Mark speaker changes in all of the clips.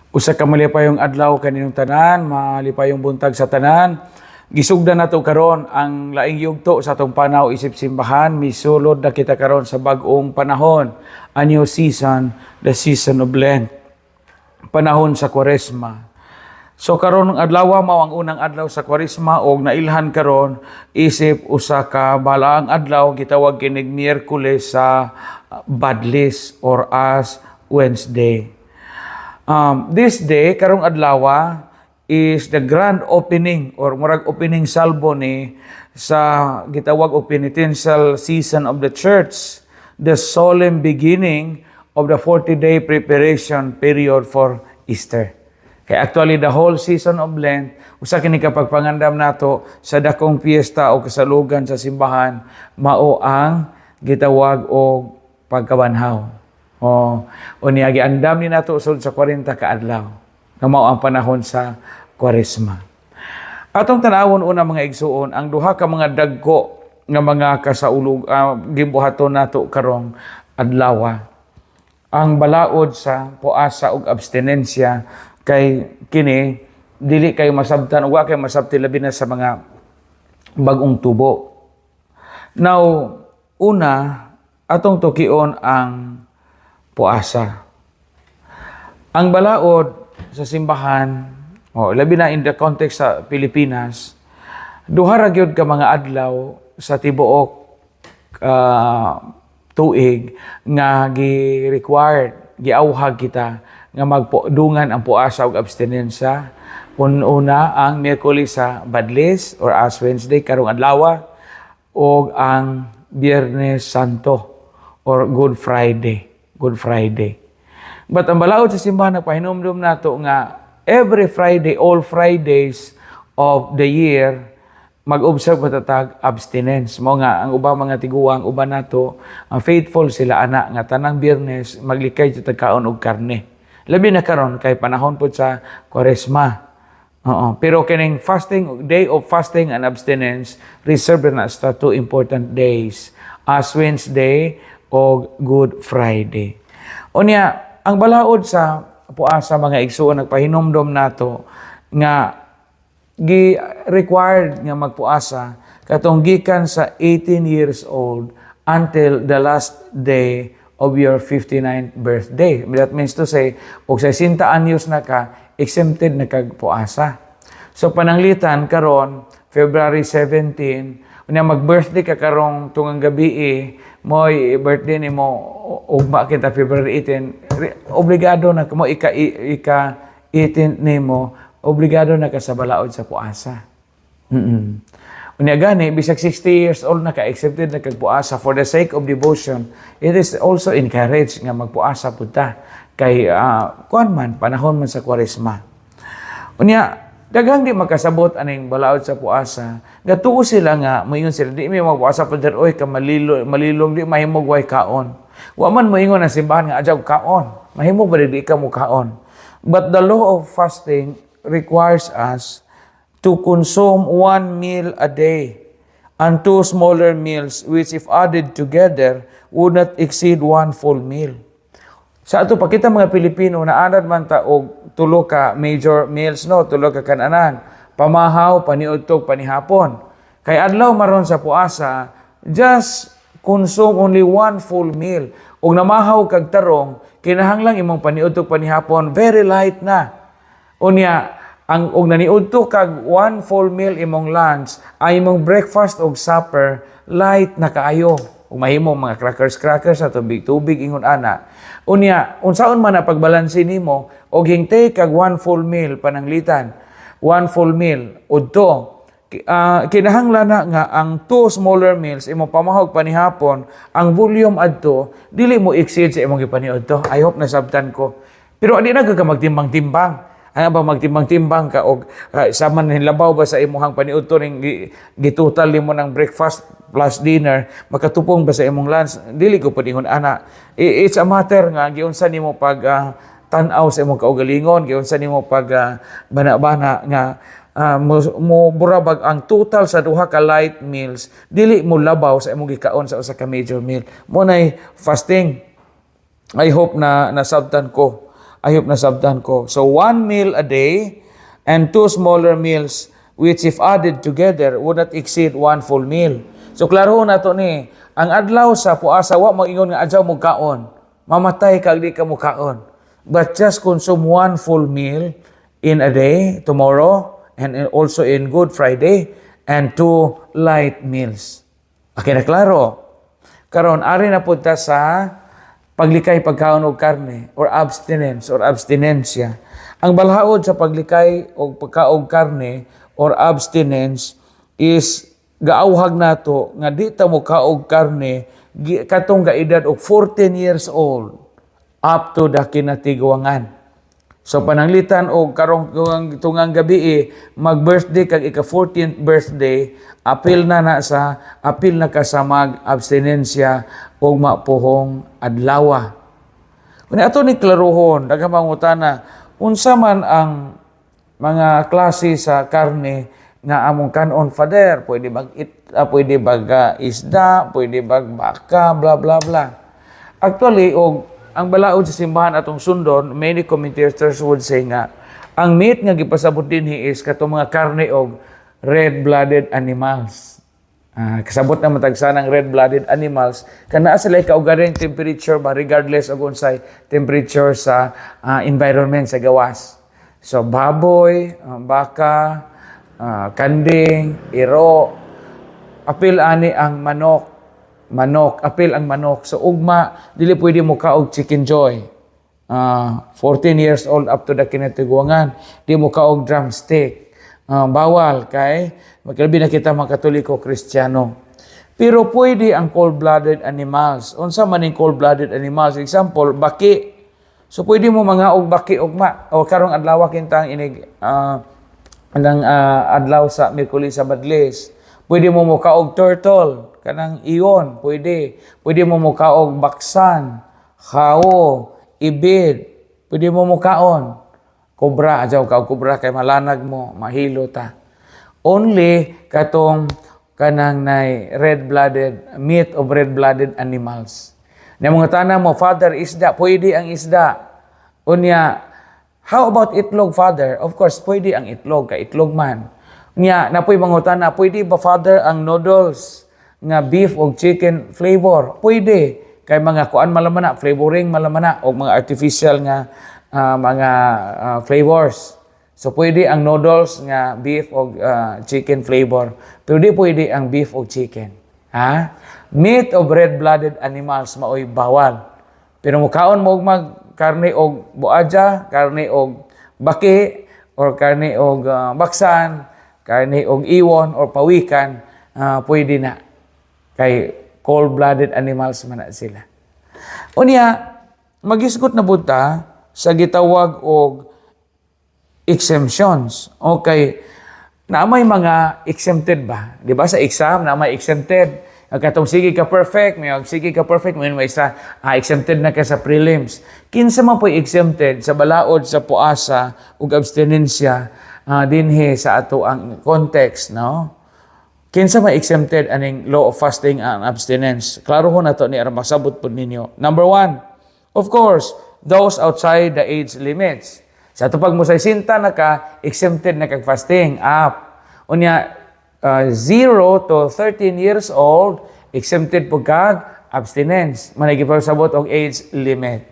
Speaker 1: Usa ka malipayong adlaw kaninong tanan, malipayong buntag sa tanan. Gisugdan nato karon ang laing yugto sa atong panaw isip simbahan, misulod na kita karon sa bag-ong panahon, a new season, the season of Lent, panahon sa Kwaresma. So karon ng adlaw mao ang unang adlaw sa Kwaresma og nailhan karon isip usa ka balaang adlaw gitawag kinig Miyerkules sa Badlis or Ash Wednesday. This day, karong adlaw, is the grand opening or murag opening salvo ni sa gitawag og penitential season of the church, the solemn beginning of the 40-day preparation period for Easter. Kaya actually the whole season of Lent, usa kini kapagpangandam nato sa dakong piyesta o kasalugan sa simbahan, mao ang gitawag og pagkabanhaw. O niya giandam ni nato usod sa 40 ka adlaw nga mao ang panahon sa Kwaresma. Atong tanawon una mga igsuon ang duha ka mga dagko nga mga kasaulog gibuhaton nato karong adlaw. Ang balaod sa puasa ug abstinensya kay kini dili kayo masabtan ug wa kay masabti labi na sa mga bag-ong tubo. Now, una atong tukion ang puasa. Ang balaod sa simbahan, labi na in the context sa Pilipinas, duha ra gyud ka mga adlaw sa tibuok tuig nga gi-required, giawhag kita nga magdungan ang puasa ug abstinensya. Una ang Miyerkules sa Badlis or Ash Wednesday karong adlaw ug ang Biyernes Santo or Good Friday. But ang balaod sa simbahan nagpahinumdum nato nga every Friday, all Fridays of the year, mag-observe matatag abstinence. Mo nga ang ubang mga tiguang uban nato, ang faithful sila ana nga tanang Biyernes maglikay sa tagkaon og karne. Labi na karon kay panahon pud sa Kwaresma. Pero kining fasting, day of fasting and abstinence, reserved na sa two important days, Ash Wednesday o Good Friday. Unya, ang balaod sa puasa mga igsuon nagpahinumdom nato nga required nga magpuasa katong gikan sa 18 years old until the last day of your 59th birthday. That means to say, og 60 anyos na ka, exempted na kagpuasa. So pananglitan karon February 17, unya mag-birthday ka karong tungang gabi mo'y birthday ni mo ugma kita February 18, obligado na mo ika 18 nimo, obligado na ka sa balaod sa puasa. Unya gani bisag 60 years old na ka accepted na kagpuasa for the sake of devotion. It is also encouraged nga magpuasa pud ta kay kuan man panahon man sa Kwaresma. Unya daghang di makasabot aning balaod sa puasa. Gatuo sila nga moingon sila di may magpuasa pader oy ka malilong di mahimog way kaon. Wa man moingon ang simbahan nga adyaw kaon. Mahimog ba di ka mo kaon. But the law of fasting requires us to consume 1 meal a day and 2 smaller meals which if added together would not exceed 1 full meal. Sa ato pa kita mga Pilipino naanad man ta og tulo ka major meals no, tulo ka kananan, pamahaw, paniudtog, panihapon. Kay adlaw maron sa puasa, just consume only 1 full meal. Og namahaw kag tarong, kinahanglang imong paniudtog, panihapon, very light na. Unya, ang og naniudto kag 1 full meal imong lunch, ay imong breakfast og supper, light na kaayo. Ug mahimo mga crackers sa tubig ingon ana. Unya, unsaon man na pagbalanse nimo og hingtay kag 1 full meal pananglitan. 1 full meal udto. Kinahanglan na nga ang 2 smaller meals imong pamahog panihapon, ang volume adto dili mo exceed sa imong gipaniudto. I hope nasabtan ko. Pero adi na ka magtimbang-timbang. Ano ba magtimbang-timbang ka og saman hinlabaw ba sa imong paniudto ning gitotal nimo ng breakfast plus dinner makatupong ba sa imong lunch, dili ko pud ingon ana. It's a matter nga giunsa nimo pag tan-aw sa imong kaugalingon, giunsa nimo pag bana-bana nga mo burabag ang total sa duha ka light meals dili mo labaw sa imong gikaon sa usa ka major meal. Mo nay fasting. I hope na nasabtan ko. I hope nasabtan ko. So, 1 meal a day and 2 smaller meals which if added together would not exceed 1 full meal. So, klaro na to ni. Ang adlaw sa puasa, wa mag-ingon nga adlaw mo kaon. Mamatay ka, di ka mo kaon. But just consume 1 full meal in a day, tomorrow, and also in Good Friday, and 2 light meals. Okay na klaro. Karon ari na punta sa paglikay pagkaon og karne or abstinence or abstinensya. Ang balhaod sa paglikay og pagkaon og karne or abstinence is gaawhag nato nga di ta mo kaog karne katong gaedad og 14 years old up to the kinatigwangan. So pananglitan og karong tungang gabi mag-birthday kag ika 14th birthday, apil na ka sa mag-abstinensya og mapuhong adlawa. Kung ato ni klaruhon, daghang pangutana, unsa man ang mga klase sa karne nga among kanon, Father? Pwede pwede bag isda, pwede bag baka, bla bla bla. Actually, ang balaod sa simbahan atong sundon, many commentators would say nga, ang meat nga gipasabot dinhi is katong mga karne og red-blooded animals. Kasabot na matagsa ng red-blooded animals, kana sila kaugaling temperature ba, regardless of unsay temperature sa environment sa gawas. So, baboy, baka, kanding, iro, apil ani ang manok, apil ang manok. So, ugma, dili pwede mo kaog chicken joy. 14 years old up to the kinatiguangan, di mo kaog drumstick. Bawal kay magkalabi na kita mga Katoliko, Kristiyano. Pero pwede ang cold-blooded animals. Unsa man ang cold-blooded animals? Example, baki. So pwede mo mga og baki ugma. O karong adlaw kintang inig adlaw sa Miyerkules sa Badles. Pwede mo kaog turtle, kanang iyon, pwede. Pwede mo kaog baksan, kao, ibid. Pwede mo kaon. Kobra, ajaw ka kobra kay malanag mo, mahilo ta. Only katong kanang nay red-blooded, meat of red-blooded animals. Na mga tanang mo, Father, isda, pwede ang isda. Unya, how about itlog, Father? Of course, pwede ang itlog, kay itlog man. Unya, napoy mga tanang, pwede ba, Father, ang noodles nga beef o chicken flavor? Pwede. Kay mga kuan malamana, flavoring malamana, o mga artificial nga mga flavors. So, pwede ang noodles nga beef o chicken flavor. Pero di pwede ang beef o chicken. Meat of red-blooded animals, maoy bawal. Pero mukaon mo karne og buadya, karne og baki, or karne og baksan, karne og iwon, or pawikan, pwede na. Kay cold-blooded animals man na sila. Unya, magisgot na bunta, sa gitawag og exemptions. Okay, na may mga exempted ba? Di ba sa exam na may exempted? Katong sige ka perfect, may isa exempted na ka sa prelims. Kinsa man po'y exempted sa balaod sa puasa ug abstinensya dinhi sa ato ang context, no? Kinsa may exempted aning law of fasting and abstinence? Klaro ho na to ni aron masabot pud ninyo. Number 1, of course, those outside the age limits. Sa tupag mo sa sinta na ka, exempted na kag fasting up. Unya, 0 to 13 years old, exempted po kag abstinence. Managipasabot og age limit.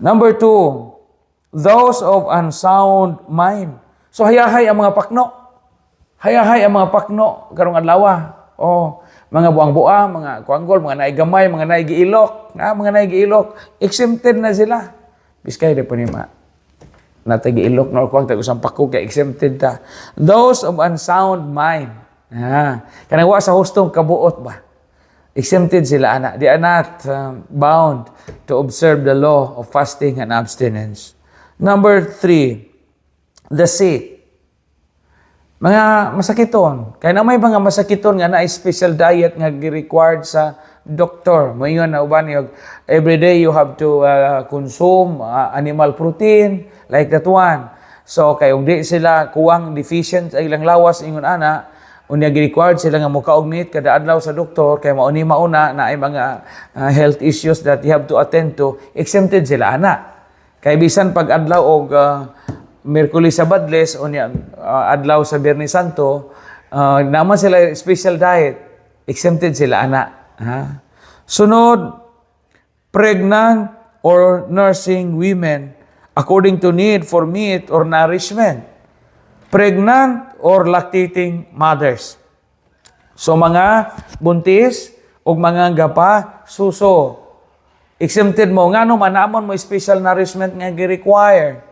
Speaker 1: Number 2, those of unsound mind. So, hayahay ang mga pakno. Hayahay ang mga pakno karong adlaw. Mga buang-bua, mga kuanggol, mga naigamay, mga naigiilok, mga naigiilok, exempted na sila. Biskay de po ni natagiilok na kuang tag-usang pako kay exempted ta. Those of unsound mind. Kanang wa sa hustong kabuot ba? Exempted sila ana. They are not bound to observe the law of fasting and abstinence. Number 3, the sick. Mga masakiton. Kaya na may mga masakiton nga na special diet nga required sa doktor. Moingon na uban yung every day you have to consume animal protein like that one. So kayong di sila kuwang deficient sa ilang lawas ingon ana, unya gi-required sila nga mukaog meat kada adlaw sa doktor kay mauni mauna na ay mga health issues that you have to attend to, exempted sila ana. Kay bisan pag adlaw og Miyerkules sa Badles o niya, adlaw sa Biyernes Santo, naman sila special diet. Exempted sila, ana. Ha? Sunod, pregnant or nursing women according to need for meat or nourishment. Pregnant or lactating mothers. So mga buntis o mga gapa, suso. Exempted mo. Nga no, manamon mo special nourishment nga gi-require.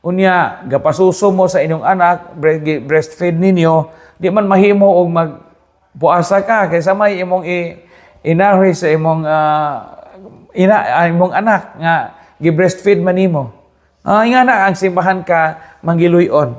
Speaker 1: Unya, gapasuso mo sa inyong anak, breastfeed ninyo, di man mahimo og magpuasa ka, kaysa may imong inarhi sa imong imong anak nga gi-breastfeed man nimo. Nga na ang simbahan ka manggiluyon.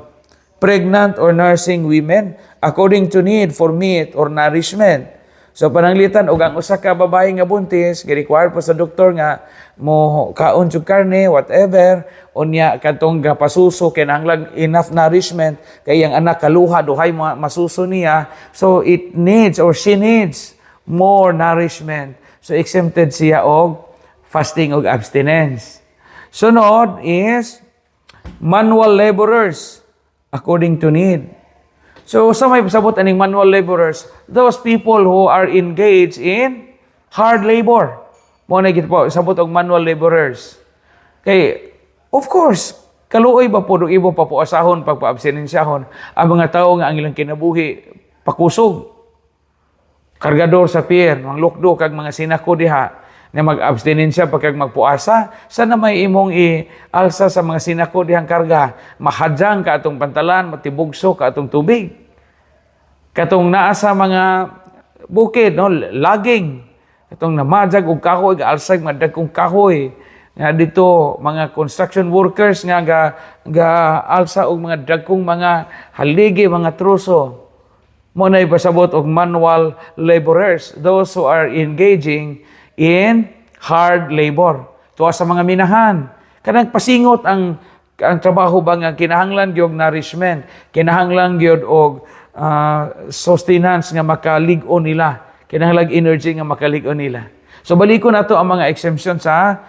Speaker 1: Pregnant or nursing women according to need for meat or nourishment. So pananglitan og ang usa ka babae nga buntis gi-require po sa doktor nga mo kaon jud karne whatever unya kadtong gapasuso kinahanglan enough nourishment kay ang anak kaluha duhay masuso niya, so it needs or she needs more nourishment. So exempted siya og fasting og abstinence. Sunod is manual laborers according to need. So, sa may pasabot aning manual laborers, those people who are engaged in hard labor. Mo na gid po sabot og manual laborers. Kay of course, kaluoy ba po ibo pa po asahon pagpa-abstinensyahon ang mga tawo nga ang ilang kinabuhi pakusog. Kargador sa pier, mga lukdo kag mga sinako diha na mag-abstinensya pagkag magpuasa, sana may imong i-alsa sa mga sinako dihang karga, mahadjang ka atong pantalan, matibugso ka atong tubig. Katong naa sa mga bukid, no, laging, katong namajag og kahoy, alsag madagkong kahoy, nga dito mga construction workers nga ga alsa og mga dagkong mga haligi, mga truso. Mo na ipasabot og manual laborers, those who are engaging in hard labor. Tuwa sa mga minahan. Kanang pasingot ang trabaho ba nga kinahanglan gyud nourishment, kinahanglan gyud og sustenance nga makalig-on nila, kinahanglan energy nga makalig-on nila. So balikon nato ang mga exemption sa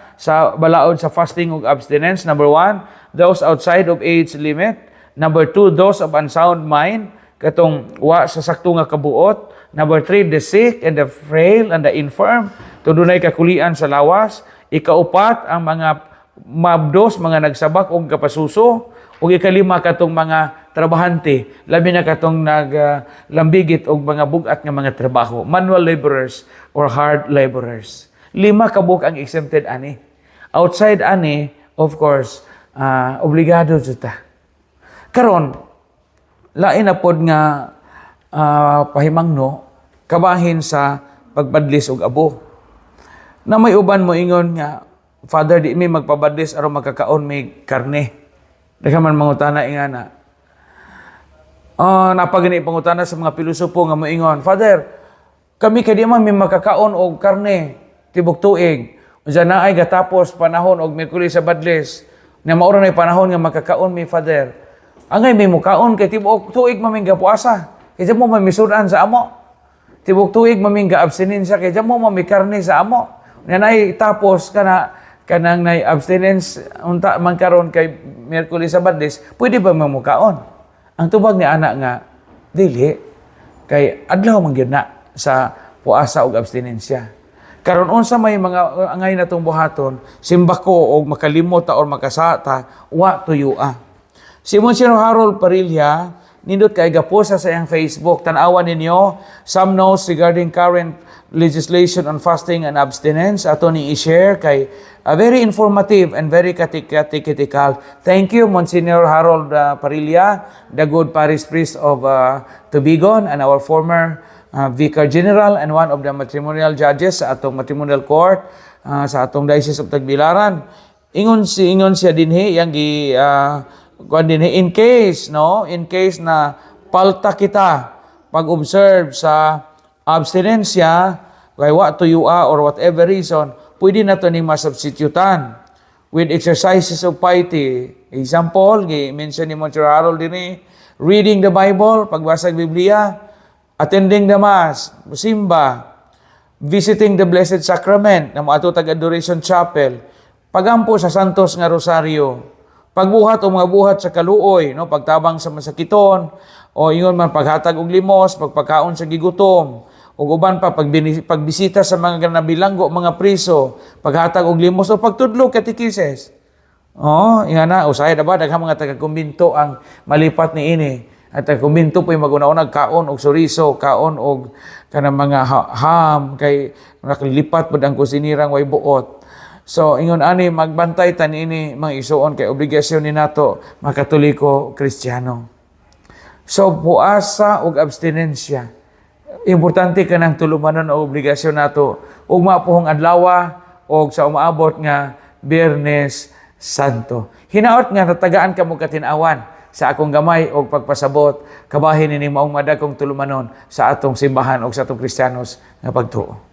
Speaker 1: balaod sa fasting ug abstinence. Number 1, those outside of age limit. Number 2, those of unsound mind, katong wa sa sakto nga kabuot. Number 3, the sick and the frail and the infirm, tudunay kakulian sa lawas. Ikaupat, ang mga mabdos, mga nagsabak o kapasuso. O ikalima, katong mga trabahante, labi na katong naglambigit o mga bugat nga mga trabaho, manual laborers or hard laborers. 5 kabuk ang exempted ani. Outside ani, of course, obligado juta. Karon, lain na pod nga pahimangno, kabahin sa pagbadlis og abo. Na may uban mo ingon nga, Father, di mi magpabadlis aron magkakaon may karne. Daka man mangutana ingana. Napagani pangutana sa mga pilosopo nga moingon, Father, kami kay di man may makakaon og karne tibok tuig. Unsa na ay gatapos panahon og Miyerkules sa Badles, na maura na panahon nga makakaon mi, Father. Angay may mukaon kay tibok tuig maming gapuasa. Kay mo mamisudan sa amo. Tibok tuig maming ga-abstinensya kay mo mami karne sa amo. Nanay tapos kanang nay abstinence unta man karon kay Miyerkules sa Badles, pwede ba mamukaon? Ang tubag ni anak nga dili kay adlaw man gyud na sa puasa ug abstinensya. Karon unsa may mga angay natong buhaton, simbako og makalimot or makasata, wa tuyua. Si Monsignor Harold Parilla, nindot kay gaposa sa iyang Facebook, tan-awan ninyo some notes regarding current legislation on fasting and abstinence. Ato ni i-share kay very informative and very catechetical. Thank you, Monsignor Harold Parilla, the good parish priest of Tubigon and our former Vicar General and one of the matrimonial judges sa atong matrimonial court sa atong Diocese of Tagbilaran. Ingon siya dinhi yang in case na palta kita pag-observe sa abstinensya kay wa tuyua or whatever reason, pwede na to ning masubstitutan with exercises of piety. Example, mention ni Monsignor Harold dinhi, reading the Bible, pagbasa ng Biblia, attending the Mass, simba, visiting the Blessed Sacrament, na mo ato tag-Adoration Chapel, pagampo sa santos nga rosaryo, pagbuhat o mga buhat sa kaluoy, no, pagtabang sa masakiton, o ingon man paghatag og limos, pagpakaon sa gigutom, ug uban pa pagbisita sa mga nabilanggo, mga priso, paghatag og limos o pagtudlo katikises. Oh, ingana usay na ba daghang mga taga-kumbinto ang malipat ni ini. At taga-kumbinto po yung maguna-unag kaon og soriso, kaon og kanang mga ham kay nakalipat pud ang kusinirang way buot. So ingon ani magbantay tan ini mga isuon kay obligasyon ni nato mga Katoliko Kristiyano. So puasa ug abstinensya. Importante kanang tulumanon o obligasyon nato ug mapuhong adlaw og sa umaabot nga Biyernes Santo. Hinaot nga natagaan kamo katin-awan sa akong gamay og pagpasabot kabahin ini maong madagkong tulumanon sa atong simbahan og sa atong Kristiyanos nga pagtuo.